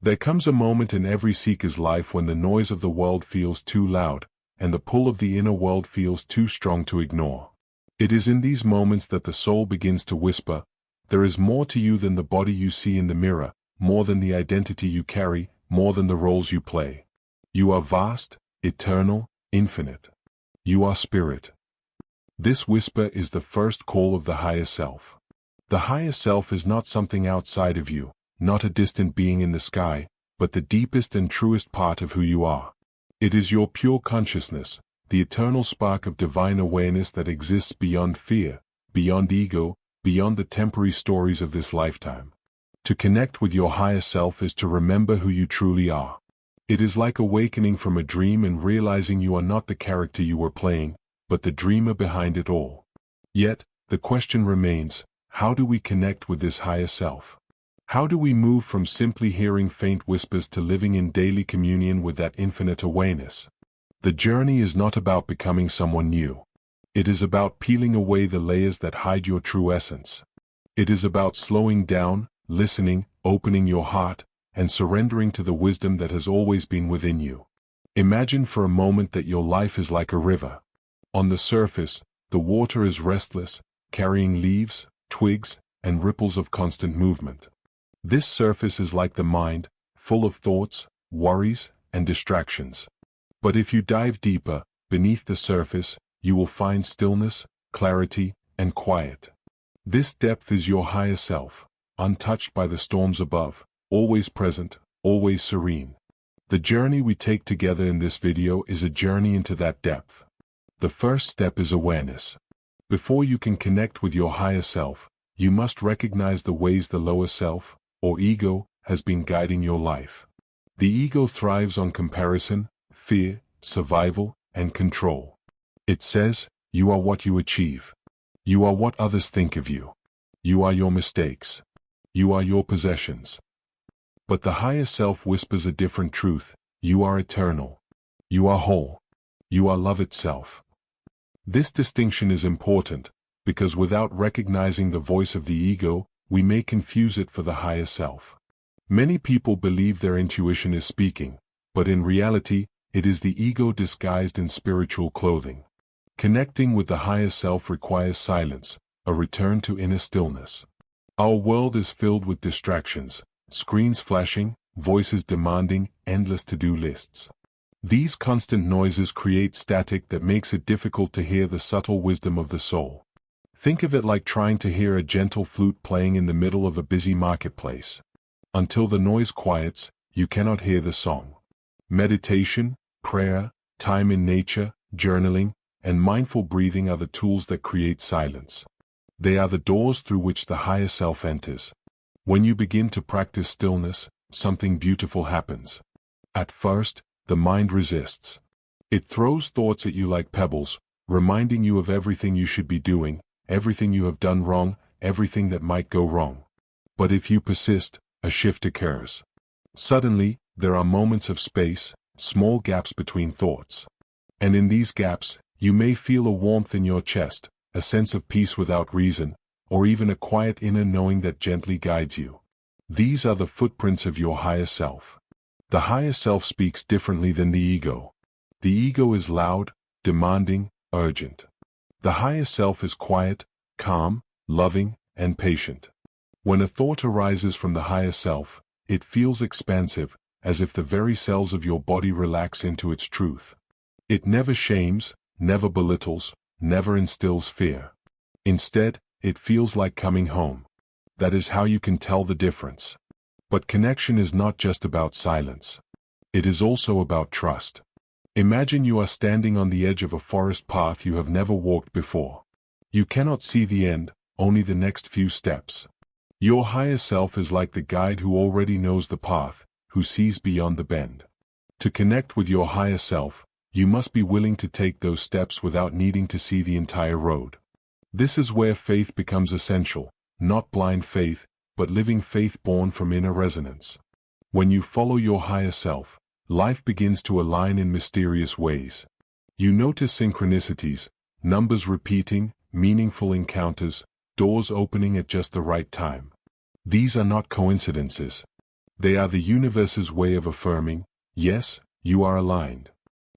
There comes a moment in every seeker's life when the noise of the world feels too loud, and the pull of the inner world feels too strong to ignore. It is in these moments that the soul begins to whisper, "There is more to you than the body you see in the mirror, more than the identity you carry, more than the roles you play. You are vast, eternal, infinite. You are spirit." This whisper is the first call of the higher self. The higher self is not something outside of you, not a distant being in the sky, but the deepest and truest part of who you are. It is your pure consciousness, the eternal spark of divine awareness that exists beyond fear, beyond ego, beyond the temporary stories of this lifetime. To connect with your higher self is to remember who you truly are. It is like awakening from a dream and realizing you are not the character you were playing, but the dreamer behind it all. Yet, the question remains, how do we connect with this higher self? How do we move from simply hearing faint whispers to living in daily communion with that infinite awareness? The journey is not about becoming someone new. It is about peeling away the layers that hide your true essence. It is about slowing down, listening, opening your heart, and surrendering to the wisdom that has always been within you. Imagine for a moment that your life is like a river. On the surface, the water is restless, carrying leaves, twigs, and ripples of constant movement. This surface is like the mind, full of thoughts, worries, and distractions. But if you dive deeper, beneath the surface, you will find stillness, clarity, and quiet. This depth is your higher self, untouched by the storms above, always present, always serene. The journey we take together in this video is a journey into that depth. The first step is awareness. Before you can connect with your higher self, you must recognize the ways the lower self, or ego, has been guiding your life. The ego thrives on comparison, fear, survival, and control. It says, "You are what you achieve. You are what others think of you. You are your mistakes. You are your possessions." But the higher self whispers a different truth. You are eternal. You are whole. You are love itself. This distinction is important, because without recognizing the voice of the ego, we may confuse it for the higher self. Many people believe their intuition is speaking, but in reality, it is the ego disguised in spiritual clothing. Connecting with the higher self requires silence, a return to inner stillness. Our world is filled with distractions, screens flashing, voices demanding, endless to-do lists. These constant noises create static that makes it difficult to hear the subtle wisdom of the soul. Think of it like trying to hear a gentle flute playing in the middle of a busy marketplace. Until the noise quiets, you cannot hear the song. Meditation, prayer, time in nature, journaling, and mindful breathing are the tools that create silence. They are the doors through which the higher self enters. When you begin to practice stillness, something beautiful happens. At first, the mind resists. It throws thoughts at you like pebbles, reminding you of everything you should be doing, everything you have done wrong, everything that might go wrong. But if you persist, a shift occurs. Suddenly, there are moments of space, small gaps between thoughts. And in these gaps, you may feel a warmth in your chest, a sense of peace without reason, or even a quiet inner knowing that gently guides you. These are the footprints of your higher self. The higher self speaks differently than the ego. The ego is loud, demanding, urgent. The higher self is quiet, calm, loving, and patient. When a thought arises from the higher self, it feels expansive, as if the very cells of your body relax into its truth. It never shames, never belittles, never instills fear. Instead, it feels like coming home. That is how you can tell the difference. But connection is not just about silence. It is also about trust. Imagine you are standing on the edge of a forest path you have never walked before. You cannot see the end, only the next few steps. Your higher self is like the guide who already knows the path, who sees beyond the bend. To connect with your higher self, you must be willing to take those steps without needing to see the entire road. This is where faith becomes essential, not blind faith, but living faith born from inner resonance. When you follow your higher self, life begins to align in mysterious ways. You notice synchronicities, numbers repeating, meaningful encounters, doors opening at just the right time. These are not coincidences. They are the universe's way of affirming, yes, you are aligned.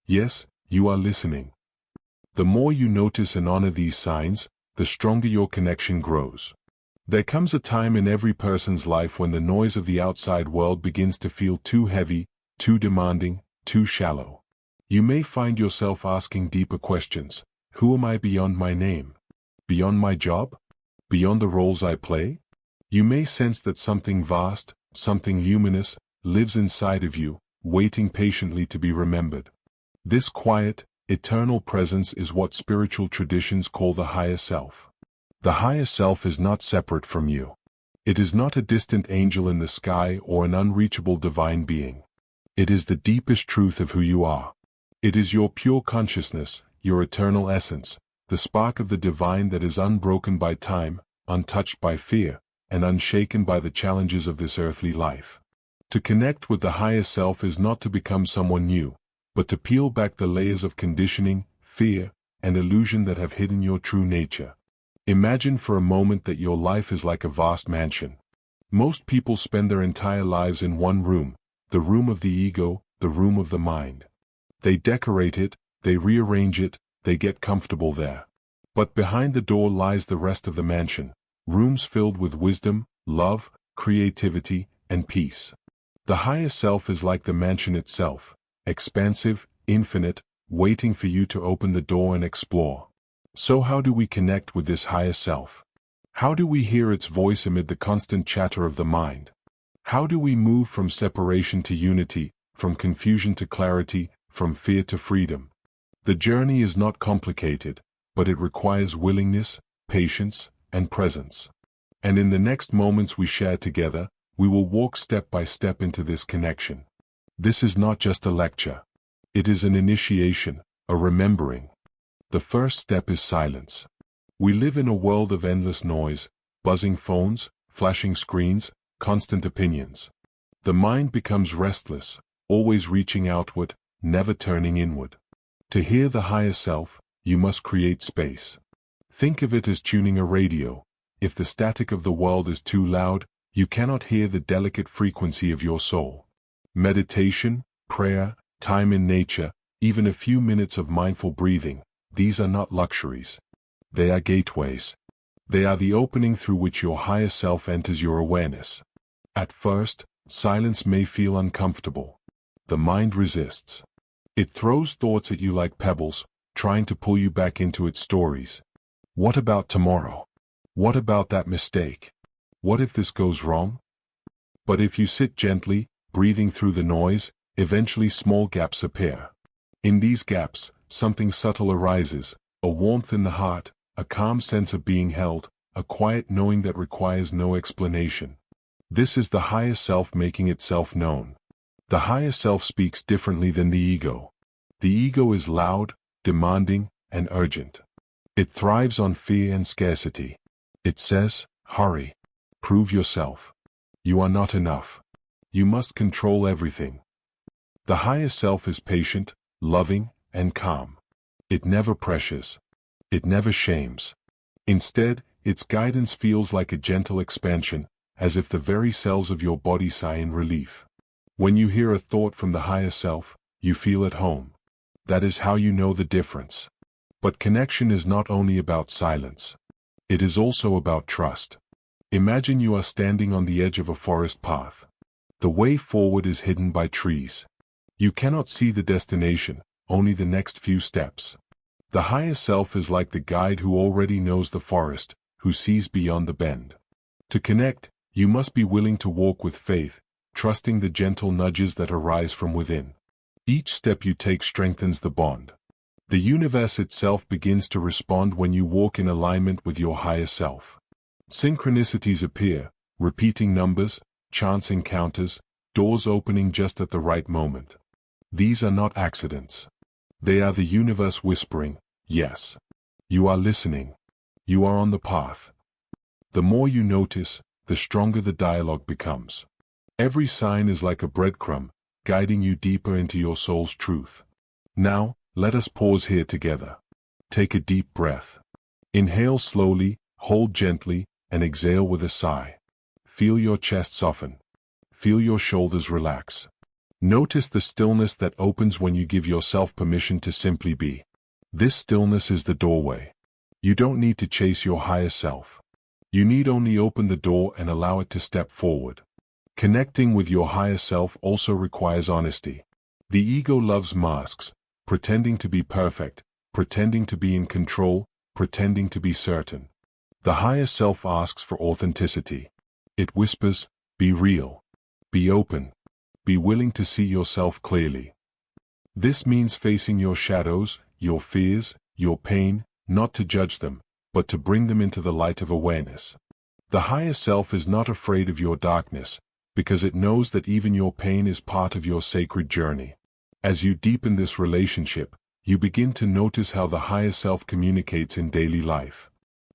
Yes, you are listening. The more you notice and honor these signs, the stronger your connection grows. There comes a time in every person's life when the noise of the outside world begins to feel too heavy, too demanding, too shallow. You may find yourself asking deeper questions. Who am I beyond my name? Beyond my job? Beyond the roles I play? You may sense that something vast, something luminous, lives inside of you, waiting patiently to be remembered. This quiet, eternal presence is what spiritual traditions call the higher self. The higher self is not separate from you. It is not a distant angel in the sky or an unreachable divine being. It is the deepest truth of who you are. It is your pure consciousness, your eternal essence, the spark of the divine that is unbroken by time, untouched by fear, and unshaken by the challenges of this earthly life. To connect with the higher self is not to become someone new, but to peel back the layers of conditioning, fear, and illusion that have hidden your true nature. Imagine for a moment that your life is like a vast mansion. Most people spend their entire lives in one room, the room of the ego, the room of the mind. They decorate it, they rearrange it, they get comfortable there. But behind the door lies the rest of the mansion, rooms filled with wisdom, love, creativity, and peace. The higher self is like the mansion itself, expansive, infinite, waiting for you to open the door and explore. So how do we connect with this higher self? How do we hear its voice amid the constant chatter of the mind? How do we move from separation to unity, from confusion to clarity, from fear to freedom? The journey is not complicated, but it requires willingness, patience, and presence. And in the next moments we share together, we will walk step by step into this connection. This is not just a lecture. It is an initiation, a remembering. The first step is silence. We live in a world of endless noise, buzzing phones, flashing screens, constant opinions. The mind becomes restless, always reaching outward, never turning inward. To hear the higher self, you must create space. Think of it as tuning a radio. If the static of the world is too loud, you cannot hear the delicate frequency of your soul. Meditation, prayer, time in nature, even a few minutes of mindful breathing, these are not luxuries. They are gateways. They are the opening through which your higher self enters your awareness. At first, silence may feel uncomfortable. The mind resists. It throws thoughts at you like pebbles, trying to pull you back into its stories. What about tomorrow? What about that mistake? What if this goes wrong? But if you sit gently, breathing through the noise, eventually small gaps appear. In these gaps, something subtle arises, a warmth in the heart, a calm sense of being held, a quiet knowing that requires no explanation. This is the higher self making itself known. The higher self speaks differently than the ego. The ego is loud, demanding, and urgent. It thrives on fear and scarcity. It says, hurry. Prove yourself. You are not enough. You must control everything. The higher self is patient, loving, and calm. It never pressures. It never shames. Instead, its guidance feels like a gentle expansion, as if the very cells of your body sigh in relief. When you hear a thought from the higher self, you feel at home. That is how you know the difference. But connection is not only about silence. It is also about trust. Imagine you are standing on the edge of a forest path. The way forward is hidden by trees. You cannot see the destination, only the next few steps. The higher self is like the guide who already knows the forest, who sees beyond the bend. To connect, you must be willing to walk with faith, trusting the gentle nudges that arise from within. Each step you take strengthens the bond. The universe itself begins to respond when you walk in alignment with your higher self. Synchronicities appear, repeating numbers, chance encounters, doors opening just at the right moment. These are not accidents. They are the universe whispering, yes. You are listening. You are on the path. The more you notice, the stronger the dialogue becomes. Every sign is like a breadcrumb, guiding you deeper into your soul's truth. Now, let us pause here together. Take a deep breath. Inhale slowly, hold gently, and exhale with a sigh. Feel your chest soften. feel your shoulders relax. Notice the stillness that opens when you give yourself permission to simply be. This stillness is the doorway. You don't need to chase your higher self. You need only open the door and allow it to step forward. Connecting with your higher self also requires honesty. The ego loves masks, pretending to be perfect, pretending to be in control, pretending to be certain. The higher self asks for authenticity. It whispers, be real. Be open. Be willing to see yourself clearly. This means facing your shadows, your fears, your pain, not to judge them, but to bring them into the light of awareness. The higher self is not afraid of your darkness, because it knows that even your pain is part of your sacred journey. As you deepen this relationship, you begin to notice how the higher self communicates in daily life.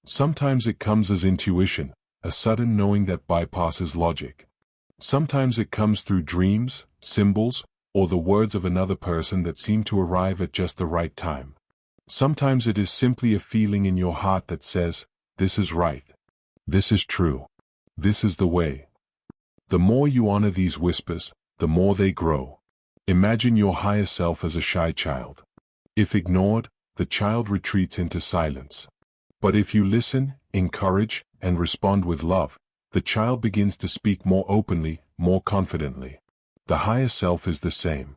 Sometimes it comes as intuition, a sudden knowing that bypasses logic. Sometimes it comes through dreams, symbols, or the words of another person that seem to arrive at just the right time. Sometimes it is simply a feeling in your heart that says, this is right. This is true. This is the way. The more you honor these whispers, the more they grow. Imagine your higher self as a shy child. If ignored, the child retreats into silence. But if you listen, encourage, and respond with love, the child begins to speak more openly, more confidently. The higher self is the same.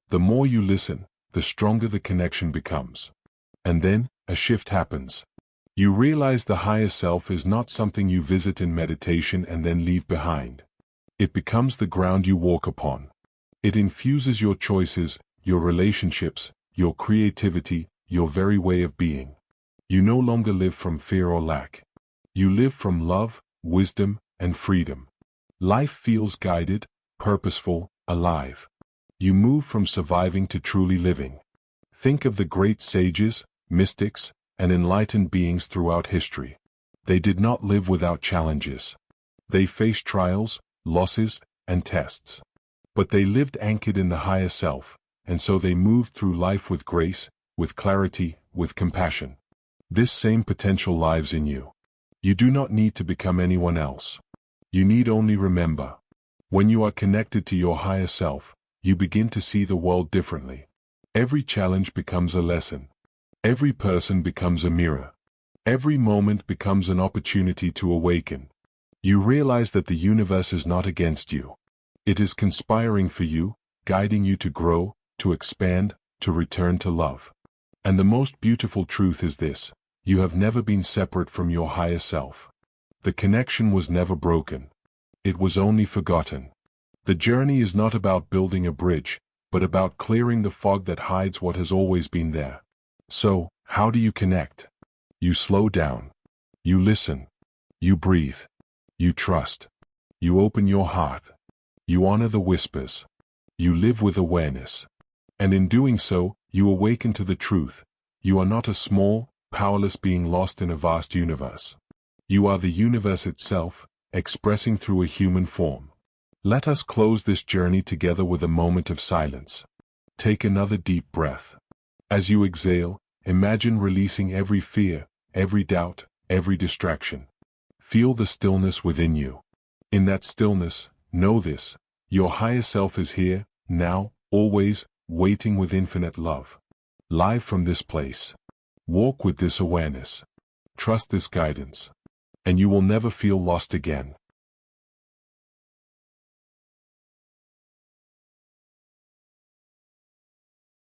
The more you listen, the stronger the connection becomes. And then, a shift happens. You realize the higher self is not something you visit in meditation and then leave behind. It becomes the ground you walk upon. It infuses your choices, your relationships, your creativity, your very way of being. You no longer live from fear or lack. You live from love, wisdom, and freedom. Life feels guided, purposeful, alive. You move from surviving to truly living. Think of the great sages, mystics, and enlightened beings throughout history. They did not live without challenges. They faced trials, losses, and tests. But they lived anchored in the higher self, and so they moved through life with grace, with clarity, with compassion. This same potential lives in you. You do not need to become anyone else. You need only remember. When you are connected to your higher self, you begin to see the world differently. Every challenge becomes a lesson. Every person becomes a mirror. Every moment becomes an opportunity to awaken. You realize that the universe is not against you. It is conspiring for you, guiding you to grow, to expand, to return to love. And the most beautiful truth is this: you have never been separate from your higher self. The connection was never broken. It was only forgotten. The journey is not about building a bridge, but about clearing the fog that hides what has always been there. So, how do you connect? You slow down. You listen. You breathe. You trust. You open your heart. You honor the whispers. You live with awareness. And in doing so, you awaken to the truth. You are not a small, powerless being lost in a vast universe. You are the universe itself, expressing through a human form. Let us close this journey together with a moment of silence. Take another deep breath. As you exhale, imagine releasing every fear, every doubt, every distraction. Feel the stillness within you. In that stillness, know this: your higher self is here, now, always, waiting with infinite love. Live from this place. Walk with this awareness. Trust this guidance. And you will never feel lost again.